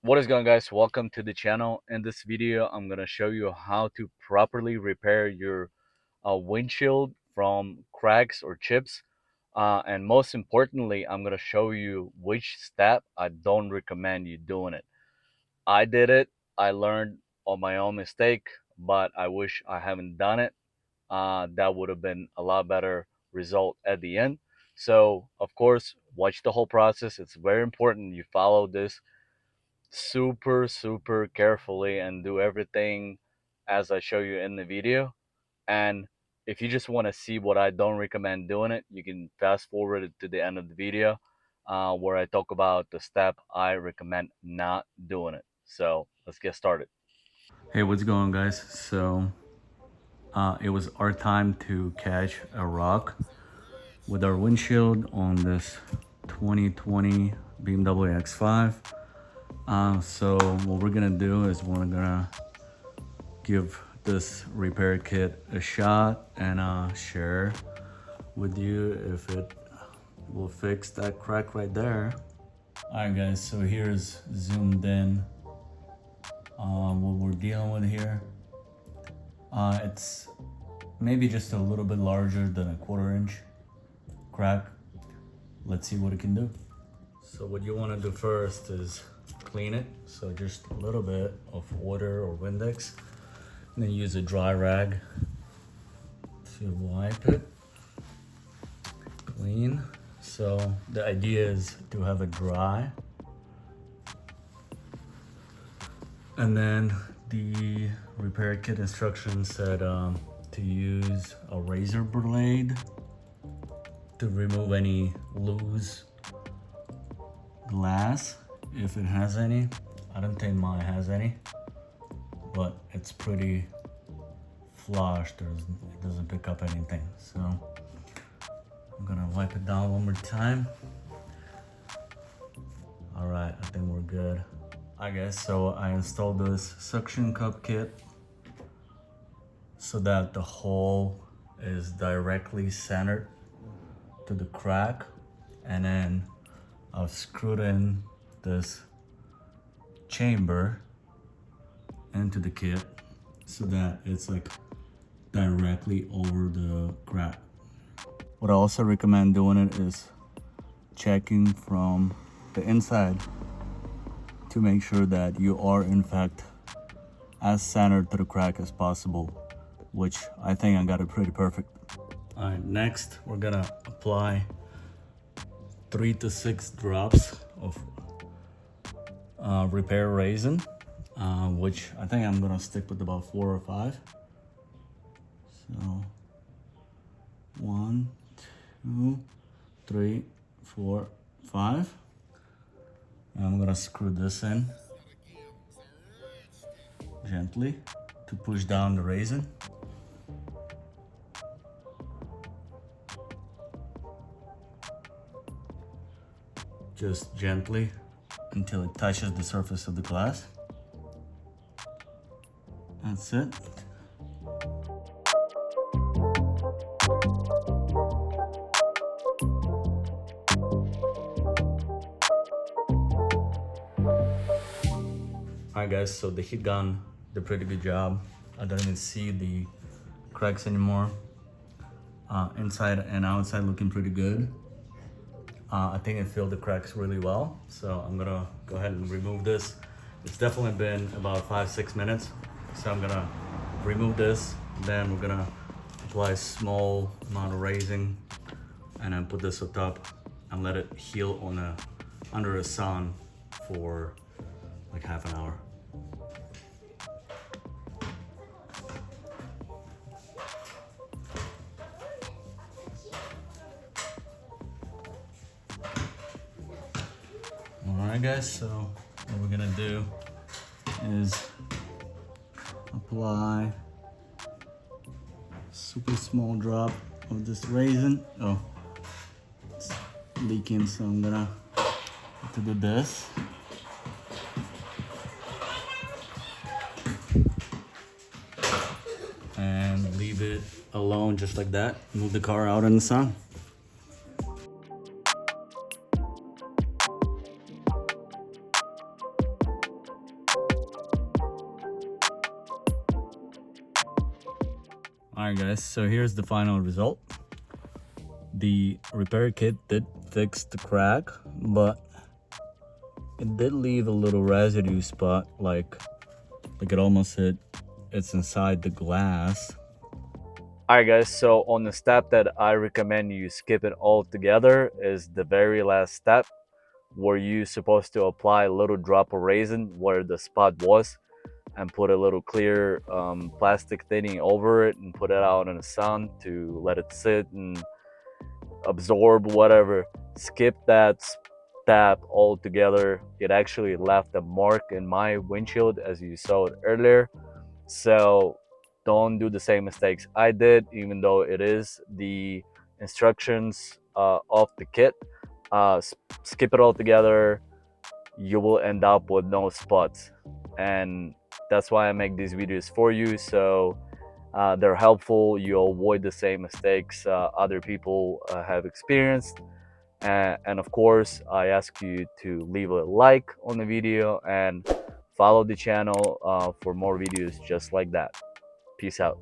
What is going on, guys? Welcome to the channel. In this video I'm going to show you how to properly repair your windshield from cracks or chips, and most importantly I'm going to show you which step I don't recommend you doing it. I did it, I learned on my own mistake, but I wish I haven't done it. That would have been a lot better result at the end. So of course watch the whole process. It's very important you follow this super carefully and do everything as I show you in the video. And if you just want to see what I don't recommend doing it, you can fast forward it to the end of the video, where I talk about the step I recommend not doing it. So let's get started. Hey, what's going on, guys? So it was our time to catch a rock with our windshield on this 2020 BMW X5. So what we're gonna do is we're gonna give this repair kit a shot and share with you if it will fix that crack right there. Alright guys, so here's zoomed in what we're dealing with here. It's maybe just a little bit larger than a 1/4 inch crack. Let's see what it can do. So what you want to do first is clean it. So just a little bit of water or Windex, and then use a dry rag to wipe it clean. So the idea is to have it dry, and then the repair kit instructions said to use a razor blade to remove any loose glass if it has any. I don't think mine has any, but it's pretty flush. It doesn't pick up anything. So I'm gonna wipe it down one more time. All right, I think we're good. I guess so. I installed this suction cup kit so that the hole is directly centered to the crack, and then I've screwed in this chamber into the kit so that it's like directly over the crack. What I also recommend doing it is checking from the inside to make sure that you are in fact as centered to the crack as possible, which I think I got it pretty perfect. All right, next we're gonna apply 3 to 6 drops of repair resin, which I think I'm gonna stick with about 4 or 5. So 1, 2, 3, 4, 5. And I'm gonna screw this in gently to push down the resin. Just gently until it touches the surface of the glass. That's it. Alright guys, so the heat gun did a pretty good job. I don't even see the cracks anymore. Inside and outside looking pretty good. I think it filled the cracks really well. So I'm gonna go ahead and remove this. It's definitely been about 5-6 minutes. So I'm gonna remove this. Then we're gonna apply a small amount of resin and then put this on top and let it heal under the sun for like half an hour. Alright guys, so what we're gonna do is apply a super small drop of this resin. Oh, it's leaking, so I'm gonna have to do this. And leave it alone just like that. Move the car out in the sun. Alright guys, so here's the final result. The repair kit did fix the crack, but it did leave a little residue spot, like it almost hit, it's inside the glass. Alright guys, so on the step that I recommend you skip it all together is the very last step, where you're supposed to apply a little drop of resin where the spot was and put a little clear plastic thinning over it and put it out in the sun to let it sit and absorb whatever. Skip that step altogether. It actually left a mark in my windshield as you saw it earlier. So don't do the same mistakes I did, even though it is the instructions of the kit. Skip it all together. You will end up with no spots, and that's why I make these videos for you, so they're helpful. You avoid the same mistakes other people have experienced. And of course, I ask you to leave a like on the video and follow the channel for more videos just like that. Peace out.